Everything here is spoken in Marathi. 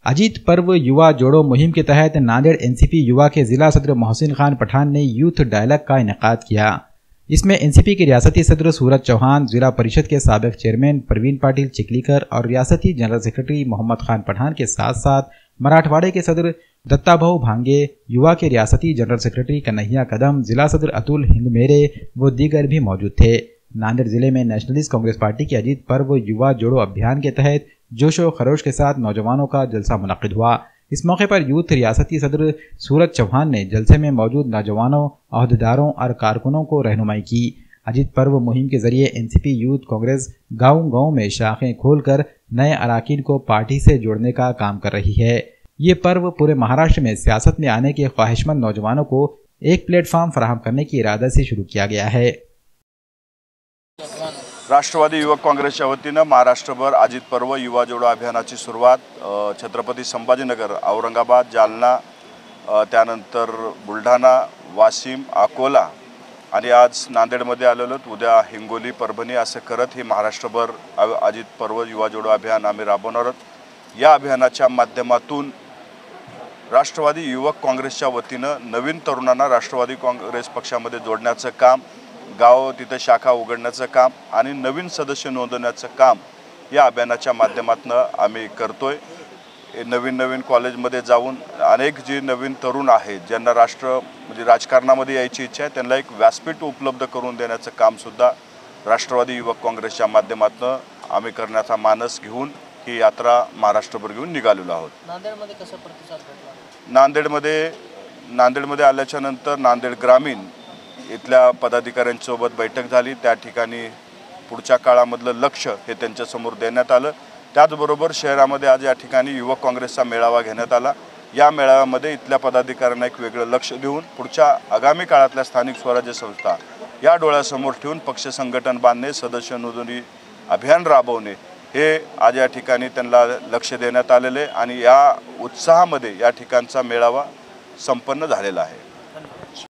अजीत पर्व युवा जोड़ो मुहिम के तहत नांदेड़ एनसीपी युवा के जिला सदर मोहसिन खान पठान ने यूथ डायलॉग का इनेकाद किया। इसमें एनसीपी के रियासती सदर सूरज चौहान, जिला परिषद के साबिक चेयरमैन प्रवीण पाटिल चिकलीकर और रियासती जनरल सेक्रेटरी मोहम्मद खान पठान के साथ साथ मराठवाड़े के सदर दत्ताभाऊ भांगे, युवा के रियासती जनरल सेक्रेटरी कन्हैया कदम, जिला सदर अतुल हिंगमेरे व दीगर भी मौजूद थे। नांदेड़ जिले में नेशनलिस्ट कांग्रेस पार्टी के अजीत पर्व युवा जोड़ो अभियान के तहत जोशो खरोश के साथ नौजवानों का जलसा मुनक्किद हुआ। इस मौके पर यूथ रियासती सदर सूरज चौहान ने जलसे में मौजूद नौजवानों, अहदेदारों और कारकुनों को रहनुमाई की। अजीत पर्व मुहिम के जरिए एनसीपी यूथ कांग्रेस गांव-गांव में शाखें खोलकर नए अराकीन को पार्टी से जोड़ने का काम कर रही है। ये पर्व पूरे महाराष्ट्र में सियासत में आने के ख्वाहिशमंद नौजवानों को एक प्लेटफॉर्म फराहम करने की इरादा से शुरू किया गया है। राष्ट्रवादी युवक काँग्रेसच्या वतीनं महाराष्ट्रभर अजित पर्व युवा जोडो अभियानाची सुरुवात छत्रपती संभाजीनगर, औरंगाबाद, जालना, त्यानंतर बुलढाणा, वाशिम, अकोला आणि आज नांदेडमध्ये आलेलो। उद्या हिंगोली, परभणी असं करत ही महाराष्ट्रभर अजित पर्व युवा जोडो अभियान आम्ही राबवणार आहोत। या अभियानाच्या माध्यमातून राष्ट्रवादी युवक काँग्रेसच्या वतीनं नवीन तरुणांना राष्ट्रवादी काँग्रेस पक्षामध्ये जोडण्याचं काम, गाव तिथे शाखा उघडण्याचं काम आणि नवीन सदस्य नोंदवण्याचं काम या अभियानाच्या माध्यमातून आम्ही करतोय। नवीन कॉलेजमध्ये जाऊन अनेक जे नवीन तरुण आहेत ज्यांना म्हणजे राजकारणामध्ये यायची इच्छा आहे त्यांना एक व्यासपीठ उपलब्ध करून देण्याचं काम सुद्धा राष्ट्रवादी युवक काँग्रेसच्या माध्यमातून आम्ही करण्याचा मानस घेऊन ही यात्रा महाराष्ट्रभर घेऊन निघालेलो आहोत। नांदेडमध्ये कसा प्रतिसाद भेटला? नांदेडमध्ये आल्याच्या नंतर नांदेड ग्रामीण इथल्या पदाधिकाऱ्यांसोबत बैठक झाली। त्या ठिकाणी पुढच्या काळामधलं लक्ष हे त्यांच्यासमोर देण्यात आलं। त्याचबरोबर शहरामध्ये आज या ठिकाणी युवक काँग्रेसचा मेळावा घेण्यात आला। या मेळाव्यामध्ये इथल्या पदाधिकाऱ्यांना एक वेगळं लक्ष देऊन पुढच्या आगामी काळातल्या स्थानिक स्वराज्य संस्था या डोळ्यासमोर ठेवून पक्ष संघटन बांधणे, सदस्य नोंदणी अभियान राबवणे हे आज या ठिकाणी त्यांना लक्ष देण्यात आलेले आणि या उत्साहामध्ये या ठिकाणचा मेळावा संपन्न झालेला आहे।